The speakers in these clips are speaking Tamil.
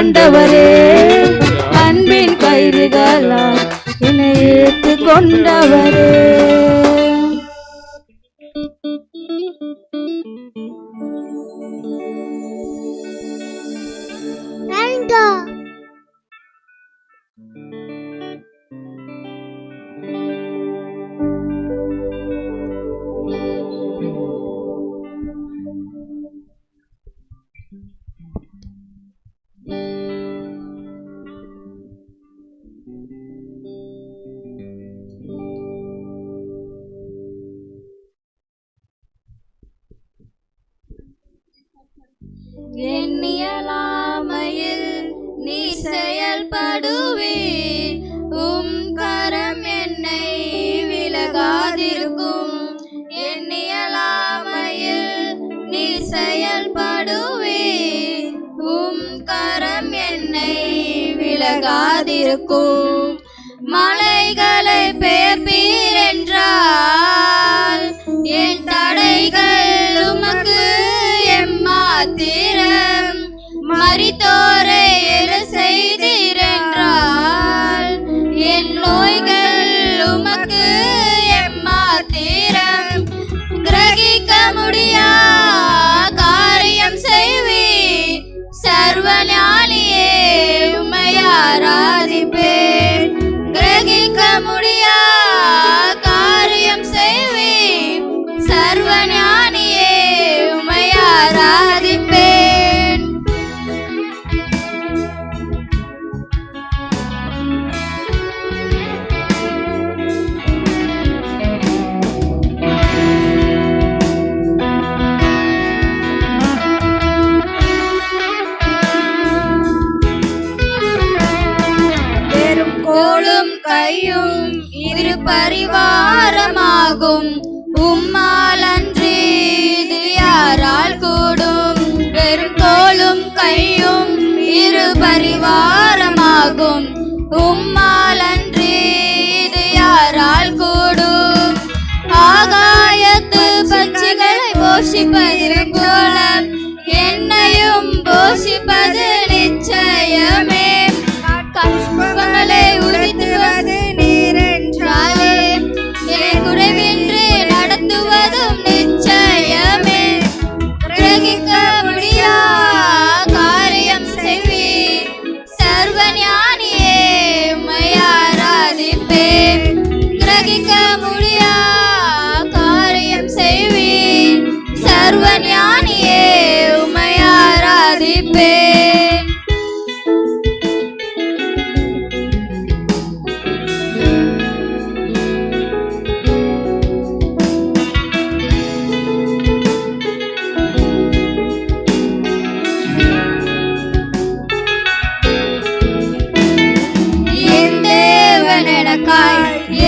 ஆண்டவரே அன்பின் கயிறுகளால் என்னை ஏற்று கொண்டவரே. எண்ணியலாமையில் நீ செயல்படுவே, உம் கரம் என்னை விலகாதிருக்கும். எண்ணியலாமையில் நீ செயல்படுவே, உம் கரம் என்னை விலகாதிருக்கும். மலைகளை பெயர்ப்பீர் என்றால் என் தடைகள் உமக்கு எம்மாத்திரம். மரித்தோரை எழ செய்தீரென்றால் என் நோய்கள் உமக்கு எம்மாத்திரம். கிரகிக்க முடியா காரியம் செய்வி, சர்வஞானியே உம்மை ஆராதிப்பேன். கிரகிக்க முடியா காரியம் செய்வி, சர்வஞானியே உம்மை ஆராதிப்பேன். வெறும் கோலும் கையும் இரு பரிவாரமாகும், உம்மால் அன்றி இது யாரால் கூடும். வெறும் கோலும் கையும் இரு பரிவாரமாகும், உம்மால் அன்றி இது யாரால் கூடும். ஆகாயத்து பட்சிகளை போஷிப்பது போல என்னையும் போஷிப்பது நிச்சயமே. கஷ்டங்களை உரித்துவது நீரென்றாலே என்னை குறைவின்றி நடத்துவதும் நிச்சயமே. கிரகிக்க முடியா காரியம் செய்வி, சர்வஞானியே உம்மை ஆராதிப்பேன். கிரகிக்க முடியா காரியம் செய்வி, சர்வஞானியே உம்மை ஆராதிப்பேன்.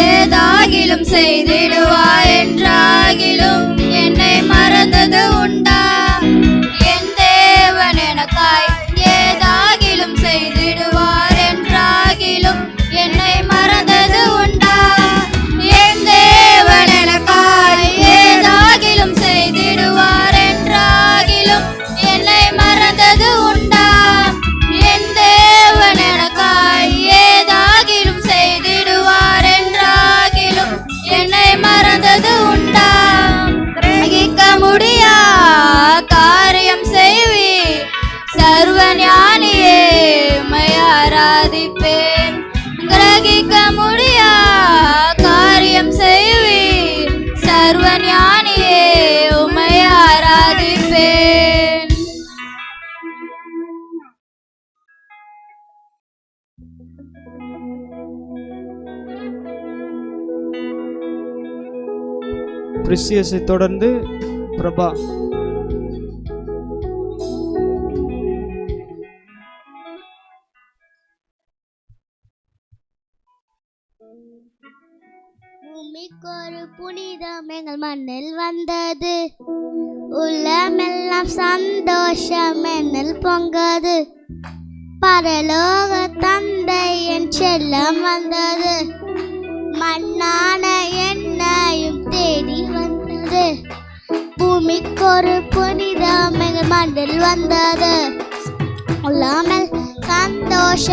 ஏதாகிலும் செய்திடுவாய் என்றாகிலும் என்னை மறந்தது உண்டா? என் தேவன் எனக்காய் ஏதாகிலும் செய்திடுவார் என்றாகிலும் என்னை மறந்தது உண்டா? என் தேவன் எனக்காய் ஏதாகிலும் செய்திடுவார் என்றாகிலும் என்னை மறந்தது உண்டா? என் தேவன் எனக்காய் ஏதாகிலும் செய்திடுவார் என்றாகிலும் என்னை மறந்தது உண்டா? கிரகிக்க முடியா காரியம் செய்வி, சர்வஞானியே உம்மை ஆராதிப்பேன். கிரகிக்க முடியா காரியம் செய்வி, சர்வஞானியே உம்மை ஆராதிப்பேன். பிரிசியஸை தொடர்ந்து பிரபா. பூமிக்கொரு புனிதம் எங்கள் மண்ணில் வந்தது, உள்ளமெல்லாம் சந்தோஷம் என்னில் பொங்கது. பரலோக தந்தை என் செல்லம் வந்தது, மண்ணான என்னையும் தேடி வந்தது. பூமிக்கொரு புனிதம் எங்கள் மண்ணில் வந்தது, உள்ளமெல்லாம்